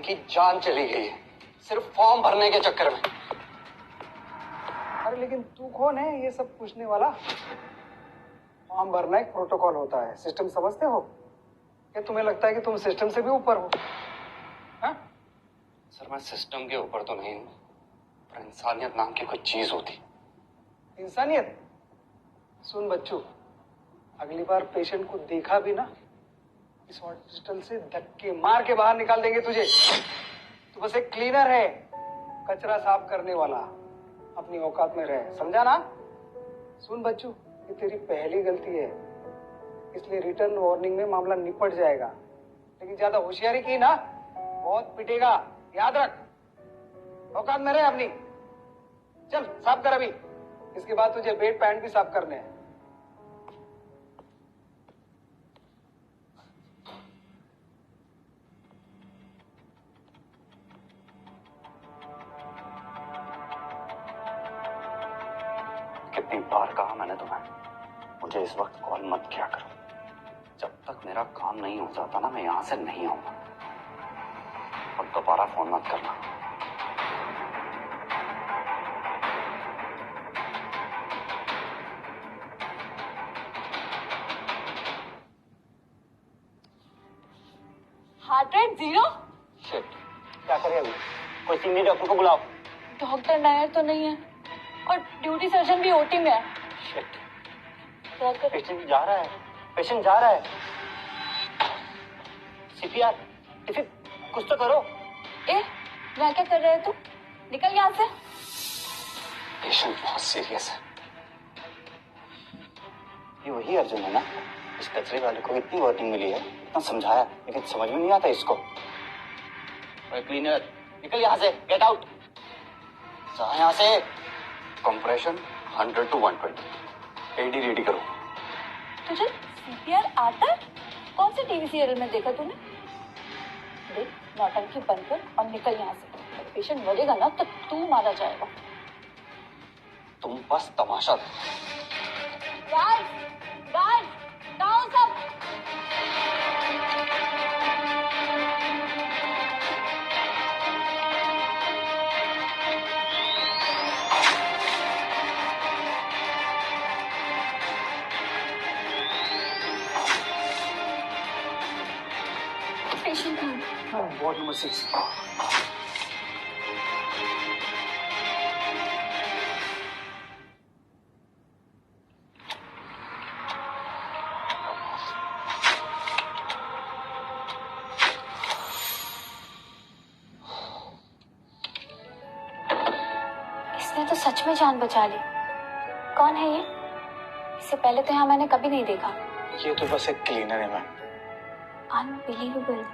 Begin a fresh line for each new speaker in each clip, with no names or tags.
की जान चली गई है सिर्फ फॉर्म भरने के चक्कर में।
अरे लेकिन तू कौन है ये सब पूछने वाला? फॉर्म भरना एक प्रोटोकॉल होता है, सिस्टम समझते हो? क्या तुम्हें लगता है कि तुम सिस्टम से भी ऊपर हो? हाँ?
सर मैं सिस्टम के ऊपर तो नहीं हूँ, पर इंसानियत नाम की कोई चीज होती।
इंसानियत? सुन बच्चू, अगली बार पेशेंट को देखा भी ना, इस हॉस्पिटल से धक्के मार के बाहर निकाल देंगे तुझे। तू बस एक क्लीनर है, कचरा साफ करने वाला। अपनी औकात में रहे, समझा ना? सुन बच्चू, ये तेरी पहली गलती है, इसलिए रिटर्न वार्निंग में मामला निपट जाएगा। लेकिन ज्यादा होशियारी की ना, बहुत पिटेगा, याद रख। औकात में रहे अपनी। चल साफ कर अभी, इसके बाद तुझे बेड पैंट भी साफ करने हैं।
कितनी बार कहा मैंने तुम्हें, मुझे इस वक्त कॉल मत किया करो। जब तक मेरा काम नहीं हो जाता ना, मैं यहां से नहीं आऊंगा। और दोबारा फोन मत करना।
Heart rate 0?
शिट, क्या करें अभी? कोई सीनियर डॉक्टर को बुलाओ।
डॉक्टर नायर तो नहीं है और ड्यूटी सर्जन भी ओटी में है।
शिट,
क्या कर?
पेशेंट जा रहा है, पेशेंट जा रहा है। सीपीआर, कुछ तो करो।
ए, मैं क्या कर रहे है तू? निकल यहाँ से।
पेशेंट बहुत सीरियस है। ये वही अर्जुन है ना, इस कचरे वाले को इतनी वार्निंग मिली है, इतना समझाया, लेकिन समझ में नहीं आता इसको। क्लीनर, निकल यहाँ से, गेट आउट। जा यहाँ से। Compression 100 to 120। एडी रेडी करो।
तुझे सीपीआर आता है? कौन से टीवी सीरियल में देखा तूने? देख, नौटंकी बंद कर और निकल यहाँ से। पेशेंट मरेगा ना तो तू मारा जाएगा।
तुम बस तमाशा दो।
गार्ड, गार्ड, कहाँ हो सब? पेशेंट कहाँ?
Ward number 6।
इसने तो सच में जान बचा ली। कौन है ये? इससे पहले तो यहाँ मैंने कभी नहीं देखा।
ये तो बस एक क्लीनर है ma'am.
Unbelievable.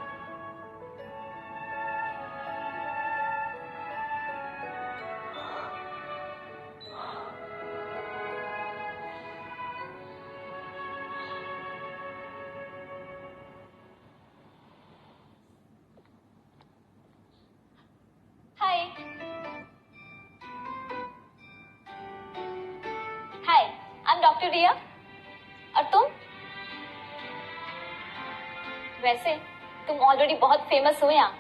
Hi hi, I am doctor Riya. और तुम? वैसे तुम ऑलरेडी बहुत फेमस हो यहाँ।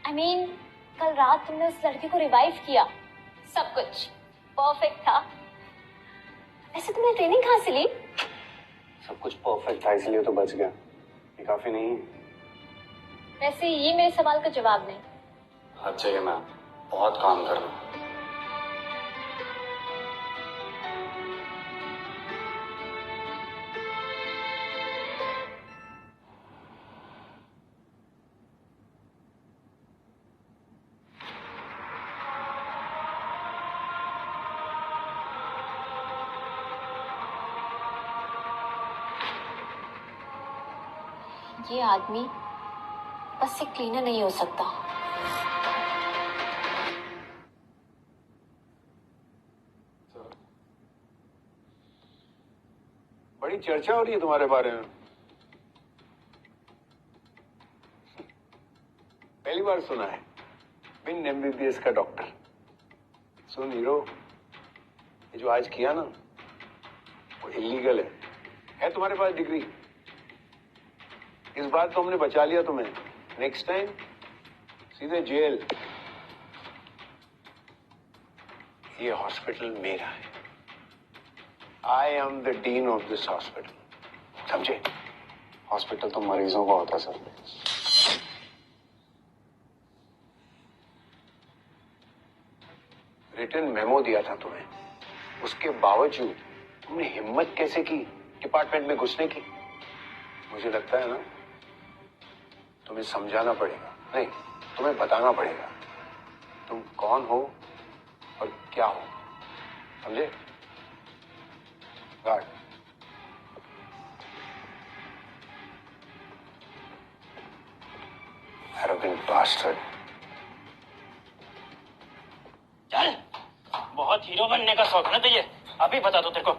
I mean, कल रात तुमने उस लड़के को रिवाइव किया, सब कुछ परफेक्ट था। वैसे तुमने ट्रेनिंग कहाँ से ली?
सब कुछ परफेक्ट था, इसलिए तो बच गया। ये काफी नहीं है।
वैसे ये मेरे सवाल का जवाब नहीं।
हर जगह मैं बहुत काम कर रहा हूँ।
ये आदमी बस एक क्लीनर नहीं हो सकता।
बड़ी चर्चा हो रही है तुम्हारे बारे में। पहली बार सुना है बिन एमबीबीएस का डॉक्टर। सुन हीरो, ये जो आज किया ना, वो इलीगल है तुम्हारे पास डिग्री। इस बार तो हमने बचा लिया तुम्हें, नेक्स्ट टाइम सीधे जेल। ये हॉस्पिटल मेरा है। I am the dean of this hospital, समझे?
हॉस्पिटल तो मरीजों का होता है सर।
रिटर्न मेमो दिया था तुम्हें, उसके बावजूद तुमने हिम्मत कैसे की डिपार्टमेंट में घुसने की? मुझे लगता है ना, तुम्हें समझाना पड़ेगा, नहीं तुम्हें बताना पड़ेगा तुम कौन हो और क्या हो, समझे? गार्ड। Arrogant bastard.
चल, बहुत हीरो बनने का शौक ना तुझे, अभी बता दो तेरे को।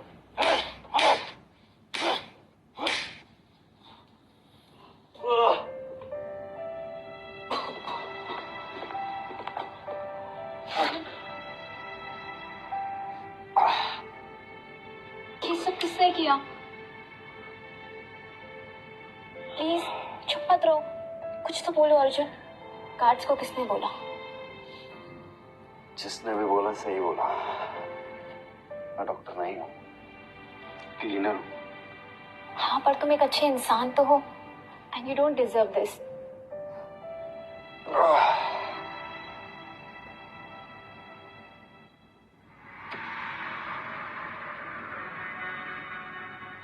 ये सब किसने किया? प्लीज चुप मत रहो, कुछ तो बोलो अर्जुन। गार्ड्स को किसने बोला?
जिसने भी बोला सही बोला। मैं डॉक्टर नहीं हूँ, क्लीनर हूँ।
हाँ, पर तुम एक अच्छे इंसान तो हो and you don't deserve this.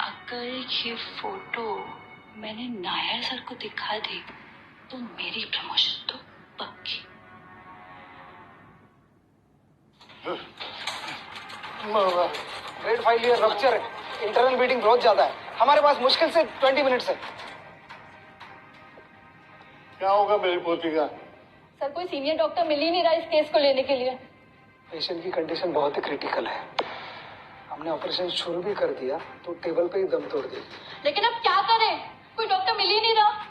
अगर ये फोटो मैंने नायर सर को दिखा दी तो मेरी प्रमोशन तो पक्की।
ग्रेड फाइल ईयर रप्चर है, इंटरनल मीटिंग बहुत ज्यादा है, हमारे पास मुश्किल से 20 मिनट्स है।
क्या होगा मेरी पोती का?
सर, कोई सीनियर डॉक्टर मिल ही नहीं रहा इस केस को लेने के लिए।
पेशेंट की कंडीशन बहुत ही क्रिटिकल है, हमने ऑपरेशन शुरू भी कर दिया तो टेबल पे ही दम तोड़ दी।
लेकिन अब क्या करें, कोई डॉक्टर मिल ही नहीं रहा।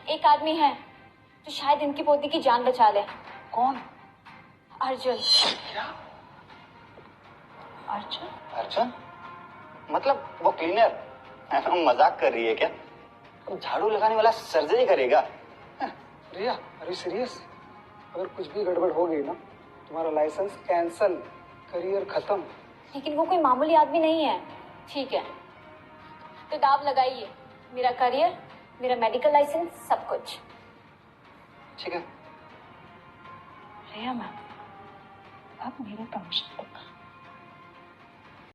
एक आदमी है जो शायद इनकी पोती की जान बचा ले।
कौन?
अर्जुन।
क्या?
अर्जुन?
अर्जुन? मतलब वो क्लीनर? मजाक कर रही है क्या? झाड़ू लगाने वाला सर्जरी करेगा?
रिया, आर यू सीरियस? अगर कुछ भी गड़बड़ हो गई ना, तुम्हारा लाइसेंस कैंसल, करियर खत्म।
लेकिन वो कोई मामूली आदमी नहीं है। ठीक है, तो दाव लगाइए, मेरा करियर, मेरा मेडिकल लाइसेंस, सब कुछ।
ठीक है।
रिया मैम, अब मेरे प्रमोशन पक्का।